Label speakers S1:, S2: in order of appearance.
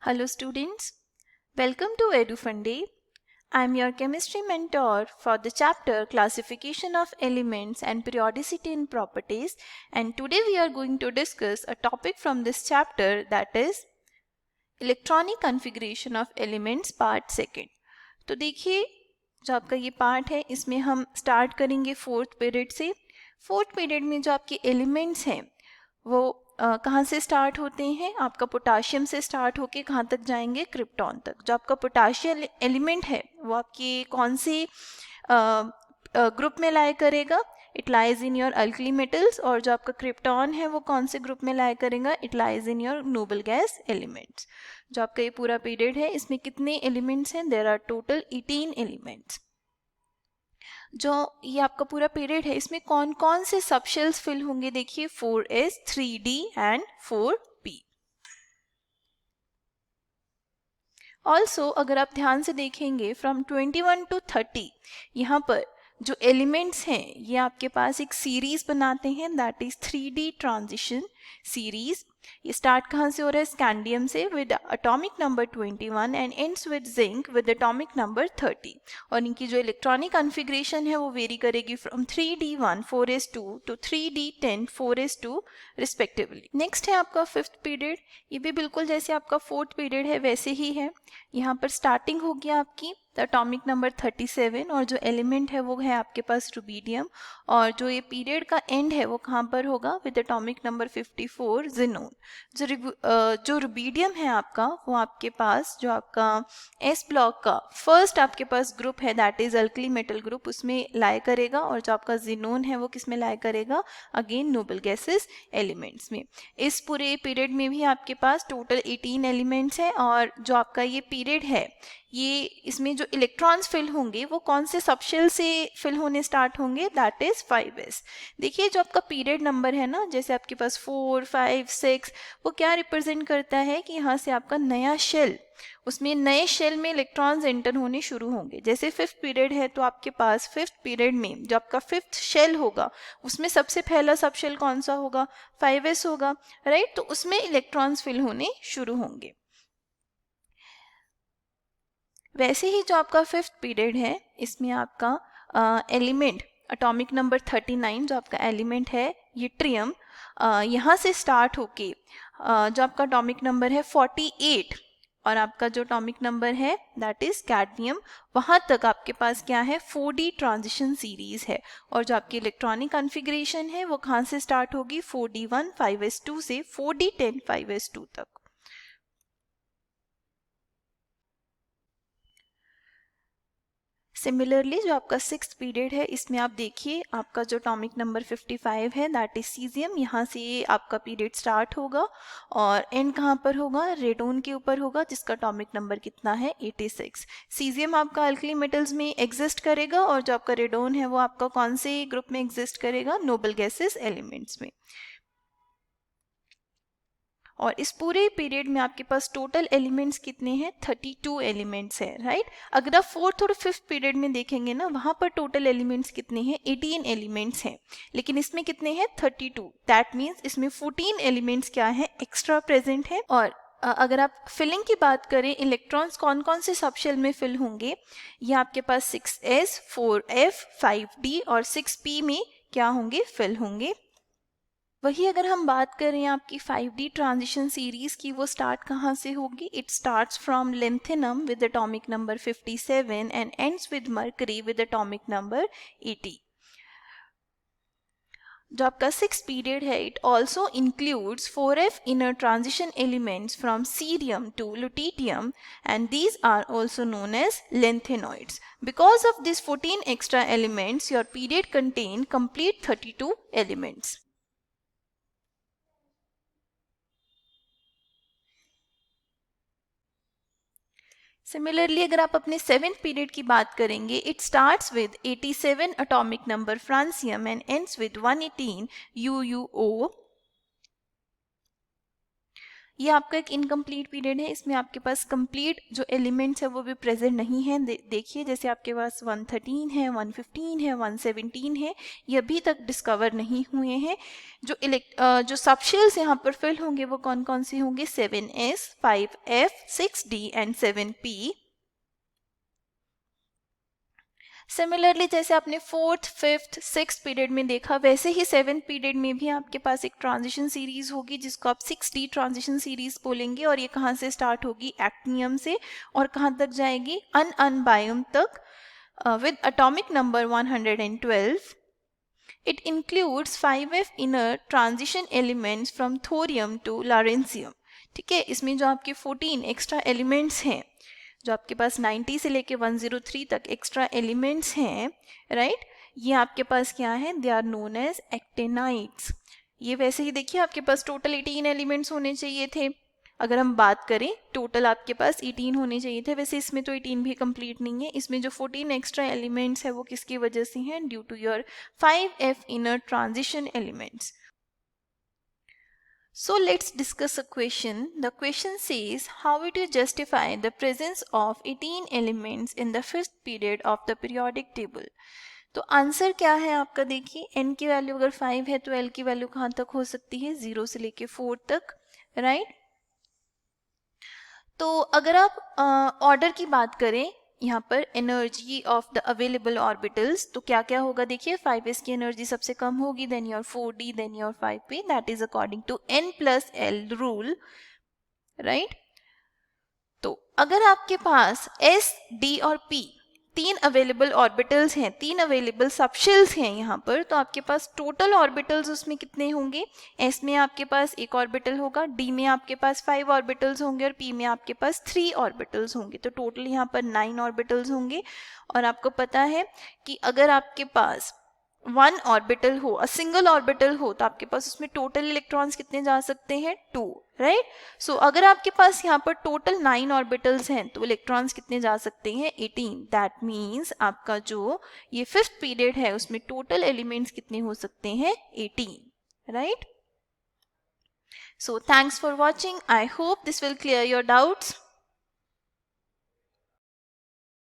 S1: Hello students, welcome to EduFunday. I am your chemistry mentor for the chapter Classification of Elements and Periodicity in Properties, and today we are going to discuss a topic from this chapter, that is Electronic Configuration of Elements Part 2. तो देखिए जो आपका ये part है इसमें हम start करेंगे fourth period से। फोर्थ पीरियड में जो आपके एलिमेंट्स हैं वो कहाँ से स्टार्ट होते हैं? आपका पोटाशियम से स्टार्ट होके कहाँ तक जाएंगे? क्रिप्टॉन तक। जो आपका पोटाशियम एलिमेंट है वो आपके कौन से ग्रुप में लाया करेगा? It lies in your alkali metals. और जो आपका क्रिप्टॉन है वो कौन से ग्रुप में लाया करेगा? It lies in your noble gas elements. जो आपका ये पूरा पीरियड है इसमें कितने एलिमेंट्स हैं? There are total 18 elements. जो ये आपका पूरा पीरियड है इसमें कौन कौन से सबशेल्स फिल होंगे? देखिए 4s, 3d and 4p। Also अगर आप ध्यान से देखेंगे फ्रॉम 21 to 30 यहाँ पर जो एलिमेंट्स हैं ये आपके पास एक सीरीज बनाते हैं, that is 3d transition series. ये स्टार्ट कहाँ से हो रहा है? स्कैंडियम से with atomic number 21 and ends with zinc with atomic number 30। और इनकी जो इलेक्ट्रॉनिक कॉन्फ़िगरेशन है वो वेरी करेगी from 3d1 4s2 to 3d10 4s2 respectively. Next है आपका फिफ्थ पीरियड। ये भी बिल्कुल जैसे आपका फोर्थ पीरियड है वैसे ही है। यहाँ पर स्टार्टिंग हो गया आपकी एटॉमिक नंबर 37 और जो एलिमेंट है वो है आपके पास रुबीडियम। और जो ये पीरियड का एंड है वो कहाँ पर होगा? With atomic number 54 xenon. जो रुबीडियम है आपका वो आपके पास जो आपका एस ब्लॉक का फर्स्ट आपके पास ग्रुप है that is alkali metal group, उसमें लाया करेगा। और जो आपका जिनोन है वो किस में लाया करेगा? अगेन नोबल गैसेस एलिमेंट्स में। इस पूरे पीरियड में भी आपके पास टोटल 18 एलिमेंट्स है। और जो आपका ये पीरियड है ये इसमें जो इलेक्ट्रॉन्स फिल होंगे वो कौन से सबशेल से फिल होने स्टार्ट होंगे? That is 5s। देखिए जो आपका पीरियड नंबर है ना, जैसे आपके पास 4, 5, 6, वो क्या रिप्रेजेंट करता है कि यहाँ से आपका नया शेल, उसमें नए शेल में इलेक्ट्रॉन्स एंटर होने शुरू होंगे। जैसे फिफ्थ पीरियड है तो आपके पास फिफ्थ पीरियड में जो आपका फिफ्थ शेल होगा उसमें सबसे पहला सबशेल कौन सा होगा? 5s होगा, राइट। तो उसमें इलेक्ट्रॉन्स फिल होने शुरू होंगे। वैसे ही जो आपका फिफ्थ पीरियड है इसमें आपका एलिमेंट एटॉमिक नंबर 39 जो आपका एलिमेंट है यट्रियम, यहाँ से स्टार्ट होके जो आपका एटॉमिक नंबर है 48 और आपका जो एटॉमिक नंबर है दैट इज कैडमियम, वहाँ तक आपके पास क्या है? 4d ट्रांजिशन सीरीज है। और जो आपकी इलेक्ट्रॉनिक कॉन्फ़िगरेशन है वो कहाँ से स्टार्ट होगी? 4d1 5s2 से 4d10 5s2 तक। सिमिलरली जो आपका सिक्स्थ पीरियड है इसमें आप देखिए आपका जो एटॉमिक नंबर 55 है दैट इज सीजियम, यहाँ से आपका पीरियड स्टार्ट होगा और एंड कहाँ पर होगा? रेडोन के ऊपर होगा जिसका एटॉमिक नंबर कितना है? 86। सीजियम आपका अल्कली मेटल्स में एग्जिस्ट करेगा और जो आपका रेडोन है वो आपका कौन से ग्रुप में एग्जिस्ट करेगा? नोबल गैसेस एलिमेंट्स में। और इस पूरे पीरियड में आपके पास टोटल एलिमेंट्स कितने हैं? 32 एलिमेंट्स हैं, राइट। अगर आप फोर्थ और फिफ्थ पीरियड में देखेंगे ना वहाँ पर टोटल एलिमेंट्स कितने हैं? 18 एलिमेंट्स हैं, लेकिन इसमें कितने हैं? 32। दैट मीन्स इसमें 14 एलिमेंट्स क्या है? एक्स्ट्रा प्रेजेंट है। और अगर आप फिलिंग की बात करें, इलेक्ट्रॉन्स कौन कौन से सबशेल में फिल होंगे? ये आपके पास 6s, 4f, 5d और 6p में क्या होंगे? फिल होंगे। वही अगर हम बात करें आपकी 5d ट्रांजिशन सीरीज की, वो स्टार्ट कहाँ से होगी? It starts from lanthanum with atomic number 57 and ends with mercury with atomic number 80। जो आपका सिक्स पीरियड है it also includes 4f inner transition elements from cerium to lutetium and these are also known as lanthanoids. Because of these 14 extra elements, your period contain complete 32 elements. Similarly अगर आप अपने seventh period की बात करेंगे, it starts with 87 atomic number francium and ends with 118 UuO। ये आपका एक incomplete period है, इसमें आपके पास कंप्लीट जो एलिमेंट्स है वो भी प्रेजेंट नहीं है। देखिए जैसे आपके पास 113 है, 115 है, 117 है, ये अभी तक डिस्कवर नहीं हुए हैं। जो सबशेल्स यहाँ पर फिल होंगे वो कौन कौन से होंगे? 7s, 5f, 6d and 7p। Similarly जैसे आपने फोर्थ, फिफ्थ, सिक्स्थ पीरियड में देखा, वैसे ही सेवेंथ पीरियड में भी आपके पास एक ट्रांजिशन सीरीज होगी जिसको आप 6D ट्रांजिशन सीरीज बोलेंगे। और ये कहाँ से स्टार्ट होगी? एक्टिनियम से, और कहाँ तक जाएगी? अनबायम तक, with atomic number 112. It includes 5f inner transition elements from thorium to lawrencium. ठीक है, इसमें जो आपके 14 एक्स्ट्रा एलिमेंट्स हैं, जो आपके पास 90 से लेके 103 तक एक्स्ट्रा एलिमेंट्स हैं, राइट, ये आपके पास क्या है? They are known as actinides. ये वैसे ही देखिए आपके पास टोटल 18 एलिमेंट्स होने चाहिए थे। अगर हम बात करें टोटल आपके पास 18 होने चाहिए थे, वैसे इसमें तो 18 भी कंप्लीट नहीं है। इसमें जो 14 एक्स्ट्रा एलिमेंट्स है वो किसकी वजह से हैं? Due to your 5f inner transition elements. So let's discuss a question. The question says, how would you justify the presence of 18 elements in the fifth period of the periodic table? तो answer क्या है आपका? देखिए n की value अगर 5 है तो l की वैल्यू कहाँ तक हो सकती है? 0 से लेके 4 तक, राइट। तो अगर आप ऑर्डर की बात करें यहाँ पर energy of the available orbitals, तो क्या क्या होगा? देखिए 5s की एनर्जी सबसे कम होगी, then your 4d, then your 5p, that is according to n+l rule, right. तो अगर आपके पास s, d और p तीन अवेलेबल ऑर्बिटल्स हैं, तीन अवेलेबल सबशेल्स हैं यहाँ पर, तो आपके पास टोटल ऑर्बिटल्स उसमें कितने होंगे? s में आपके पास एक ऑर्बिटल होगा, d में आपके पास 5 ऑर्बिटल्स होंगे और p में आपके पास 3 ऑर्बिटल्स होंगे। तो टोटल यहाँ पर 9 ऑर्बिटल्स होंगे। और आपको पता है कि अगर आपके पास वन ऑर्बिटल हो, अ सिंगल ऑर्बिटल हो, तो आपके पास उसमें टोटल इलेक्ट्रॉन्स कितने जा सकते हैं? 2, राइट। सो अगर आपके पास यहाँ पर टोटल 9 ऑर्बिटल्स हैं तो इलेक्ट्रॉन्स कितने जा सकते हैं? 18। दैट मीन्स आपका जो ये फिफ्थ पीरियड है उसमें टोटल एलिमेंट्स कितने हो सकते हैं? 18, right. So thanks for watching. I hope this will clear your doubts.